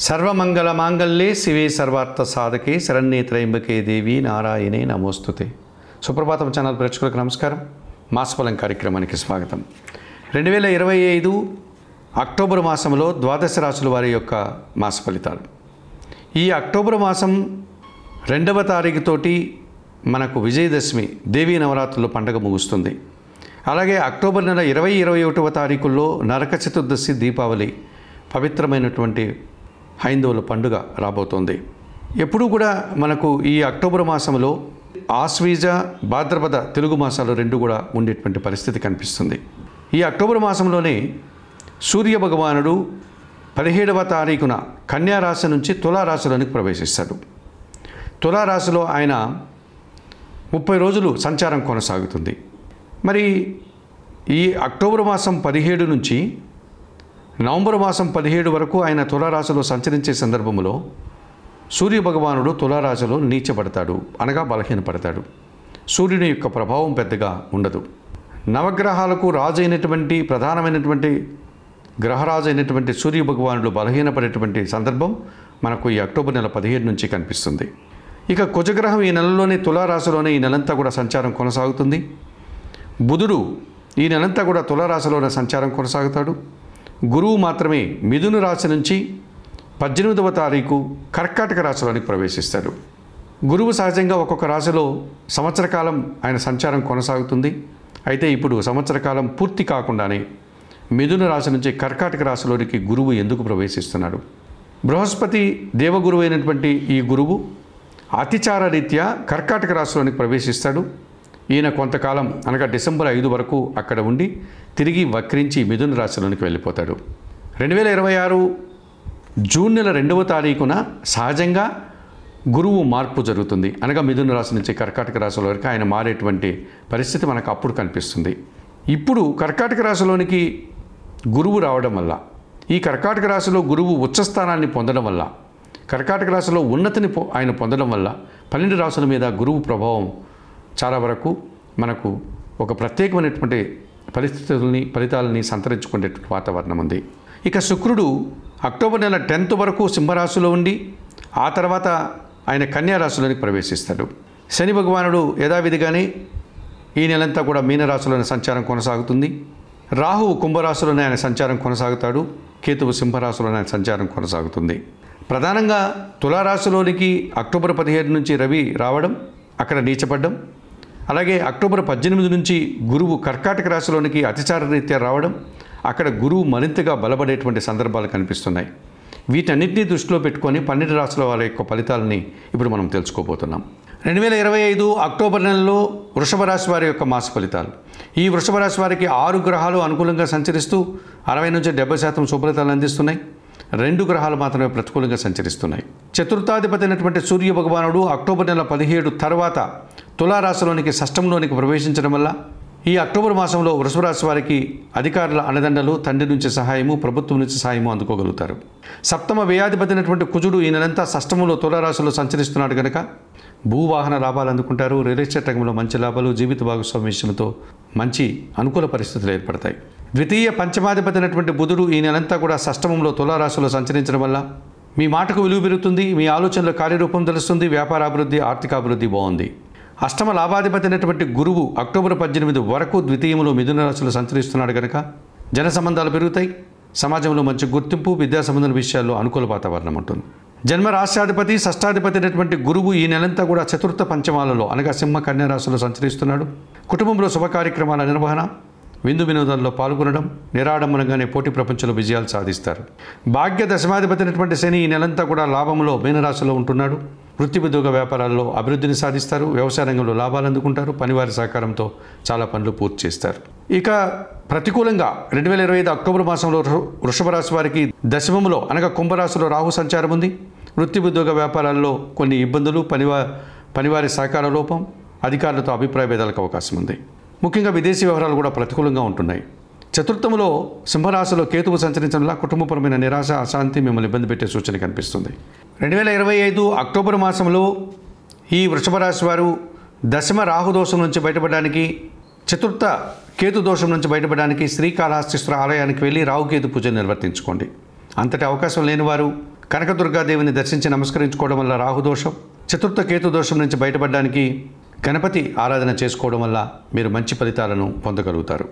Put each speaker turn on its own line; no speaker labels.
సర్వమంగళమాంగళ్యే శివే సర్వార్థ సాధకే శరణ్యే త్రయంబకే దేవి నారాయణే నమోస్తుతే. సుప్రభాతం ఛానల్ ప్రేక్షకులకు నమస్కారం. మాసఫలం కార్యక్రమానికి స్వాగతం. 2025 అక్టోబర్ మాసంలో ద్వాదశ రాశుల వారి యొక్క మాస ఫలితాలు. ఈ అక్టోబర్ మాసం 2వ తారీఖుతోటి మనకు విజయదశమి దేవీ నవరాత్రుల పండుగ ముగుస్తుంది. అలాగే అక్టోబర్ నెల 20-21వ తారీఖుల్లో నరక చతుర్దశి దీపావళి పవిత్రమైనటువంటి హైందవుల పండుగ రాబోతోంది. ఎప్పుడూ కూడా మనకు ఈ అక్టోబర్ మాసంలో ఆశ్వీజ భాద్రపద తెలుగు మాసాలు రెండు కూడా ఉండేటువంటి పరిస్థితి కనిపిస్తుంది. ఈ అక్టోబర్ మాసంలోనే సూర్య భగవానుడు 17వ తారీఖున కన్యారాశి నుంచి తులారాశిలోనికి ప్రవేశిస్తాడు. తులారాశిలో ఆయన 30 రోజులు సంచారం కొనసాగుతుంది. మరి ఈ అక్టోబర్ మాసం 17 నుంచి నవంబర్ మాసం 17 వరకు ఆయన తులారాశిలో సంచరించే సందర్భంలో సూర్య భగవానుడు తులారాశిలో నీచపడతాడు, అనగా బలహీనపడతాడు. సూర్యుని యొక్క ప్రభావం పెద్దగా ఉండదు. నవగ్రహాలకు రాజు అయినటువంటి ప్రధానమైనటువంటి గ్రహరాజు అయినటువంటి సూర్య భగవానుడు బలహీనపడేటువంటి సందర్భం మనకు ఈ అక్టోబర్ నెల 17 నుంచి కనిపిస్తుంది. ఇక కుజగ్రహం ఈ నెలలోనే తులారాశిలోనే ఈ నెలంతా కూడా సంచారం కొనసాగుతుంది. బుధుడు ఈ నెలంతా కూడా తులారాశిలోనే సంచారం కొనసాగుతాడు. గురువు మాత్రమే మిథున రాశి నుంచి 18వ తారీఖు కర్కాటక రాశిలోనికి ప్రవేశిస్తాడు. గురువు సహజంగా ఒక్కొక్క రాశిలో సంవత్సర కాలం ఆయన సంచారం కొనసాగుతుంది. అయితే ఇప్పుడు సంవత్సర కాలం పూర్తి కాకుండానే మిథున రాశి నుంచి కర్కాటక రాశిలోనికి గురువు ఎందుకు ప్రవేశిస్తున్నాడు? బృహస్పతి దేవగురువు అయినటువంటి ఈ గురువు అతిచార రీత్యా కర్కాటక రాశిలోనికి ప్రవేశిస్తాడు. ఈయన కొంతకాలం అనగా డిసెంబర్ 5 వరకు అక్కడ ఉండి తిరిగి వక్రించి మిథున రాశిలోనికి వెళ్ళిపోతాడు. 2026 జూన్ నెల 2వ తారీఖున సహజంగా గురువు మార్పు జరుగుతుంది. అనగా మిథున రాశి నుంచి కర్కాటక రాశిలో వరకు ఆయన మారేటువంటి పరిస్థితి మనకు అప్పుడు కనిపిస్తుంది. ఇప్పుడు కర్కాటక రాశిలోనికి గురువు రావడం వల్ల, ఈ కర్కాటక రాశిలో గురువు ఉచ్చస్థానాన్ని పొందడం వల్ల, కర్కాటక రాశిలో ఉన్నతిని ఆయన పొందడం వల్ల 12 రాశుల మీద గురువు ప్రభావం చాలా వరకు మనకు ఒక ప్రత్యేకమైనటువంటి ఫలితాలని సంతరించుకునేటువంటి వాతావరణం ఉంది. ఇక శుక్రుడు అక్టోబర్ నెల 10th వరకు సింహరాశిలో ఉండి ఆ తర్వాత ఆయన కన్యారాశిలోనికి ప్రవేశిస్తాడు. శని భగవానుడు యథావిధిగానే ఈ నెలంతా కూడా మీనరాశిలోని సంచారం కొనసాగుతుంది. రాహువు కుంభరాశిలోనే ఆయన సంచారం కొనసాగుతాడు. కేతువు సింహరాశిలోనే ఆయన సంచారం కొనసాగుతుంది. ప్రధానంగా తులారాశిలోనికి అక్టోబర్ 17 నుంచి రవి రావడం, అక్కడ నీచపడ్డం, అలాగే అక్టోబర్ 18 నుంచి గురువు కర్కాటక రాశిలోనికి అతిచార రీత్యా రావడం, అక్కడ గురువు మరింతగా బలపడేటువంటి సందర్భాలు కనిపిస్తున్నాయి. వీటన్నిటినీ దృష్టిలో పెట్టుకొని 12 రాశుల వారి యొక్క ఫలితాలని ఇప్పుడు మనం తెలుసుకోబోతున్నాం. 2025 అక్టోబర్ నెలలో వృషభ రాశి వారి యొక్క మాస ఫలితాలు. ఈ వృషభ రాశి వారికి 6 గ్రహాలు అనుకూలంగా సంచరిస్తూ 60 నుంచి 70% శుభఫలితాలు అందిస్తున్నాయి. 2 గ్రహాలు మాత్రమే ప్రతికూలంగా సంచరిస్తున్నాయి. చతుర్థాధిపతి అయినటువంటి సూర్య భగవానుడు అక్టోబర్ నెల 17 తర్వాత తులారాశిలోనికి షష్టంలోనికి ప్రవేశించడం వల్ల ఈ అక్టోబర్ మాసంలో వృషభ రాశి వారికి అధికారుల అండదండలు, తండ్రి నుంచి సహాయము, ప్రభుత్వం నుంచి సహాయము అందుకోగలుగుతారు. సప్తమ వ్యయాధిపతి అయినటువంటి కుజుడు ఈ నెలంతా షష్టంలో తులారాశిలో సంచరిస్తున్నాడు కనుక భూవాహన లాభాలు అందుకుంటారు. రియల్ ఎస్టేట్ రంగంలో మంచి లాభాలు, జీవిత భాగస్వామి విషయంతో మంచి అనుకూల పరిస్థితులు ఏర్పడతాయి. ద్వితీయ పంచమాధిపతి అయినటువంటి బుధుడు ఈ నెలంతా కూడా షష్టమంలో తులారాశిలో సంచరించడం వల్ల మీ మాటకు విలువ పెరుగుతుంది, మీ ఆలోచనలో కార్యరూపం తెలుస్తుంది, వ్యాపారాభివృద్ధి, ఆర్థికాభివృద్ధి బాగుంది. అష్టమ లాభాధిపతి అయినటువంటి గురువు అక్టోబర్ 18 వరకు ద్వితీయంలో మిథున రాశిలో సంచరిస్తున్నాడు కనుక జన సంబంధాలు పెరుగుతాయి. సమాజంలో మంచి గుర్తింపు, విద్యా సంబంధం విషయాల్లో అనుకూల వాతావరణం ఉంటుంది. జన్మ రాష్ట్రాధిపతి షష్టాధిపతి అయినటువంటి గురువు ఈ నెలంతా కూడా చతుర్థ పంచమాలలో అనగా సింహ కన్యా రాశిలో సంచరిస్తున్నాడు. కుటుంబంలో శుభ కార్యక్రమాల నిర్వహణ, విందు వినోదాల్లో పాల్గొనడం, నిరాడంబరంగానే పోటీ ప్రపంచంలో విజయాలు సాధిస్తారు. భాగ్య దశమాధిపతి అయినటువంటి శని ఈ నెలంతా కూడా లాభంలో మీనరాశిలో ఉంటున్నాడు. వృత్తి ఉద్యోగ వ్యాపారాల్లో అభివృద్ధిని సాధిస్తారు. వ్యవసాయ రంగంలో లాభాలు అందుకుంటారు. పనివారి సహకారంతో చాలా పనులు పూర్తి చేస్తారు. ఇక ప్రతికూలంగా 2025 అక్టోబర్ మాసంలో వృషభ రాశి వారికి దశమంలో అనగా కుంభరాశిలో రాహు సంచారం ఉంది. వృత్తి ఉద్యోగ వ్యాపారాల్లో కొన్ని ఇబ్బందులు, పనివారి సహకార లోపం, అధికారులతో అభిప్రాయ భేదాలకు అవకాశం ఉంది. ముఖ్యంగా విదేశీ వ్యవహారాలు కూడా ప్రతికూలంగా ఉంటున్నాయి. చతుర్థంలో సింహరాశిలో కేతువు సంచరించడం వల్ల కుటుంబపరమైన నిరాశ, అశాంతి మిమ్మల్ని ఇబ్బంది పెట్టే సూచన కనిపిస్తుంది. 2025 అక్టోబర్ మాసంలో ఈ వృషభ రాశి వారు దశమ రాహుదోషం నుంచి బయటపడడానికి, చతుర్థ కేతు దోషం నుంచి బయటపడడానికి శ్రీకాళహస్తీశ్వర ఆలయానికి వెళ్ళి రాహుకేతు పూజ నిర్వర్తించుకోండి. అంతటి అవకాశం లేని వారు కనకదుర్గాదేవిని దర్శించి నమస్కరించుకోవడం వల్ల రాహుదోషం, చతుర్థ కేతు దోషం నుంచి బయటపడడానికి గణపతి ఆరాధన చేసుకోవడం వల్ల మీరు మంచి ఫలితాలను పొందగలుగుతారు.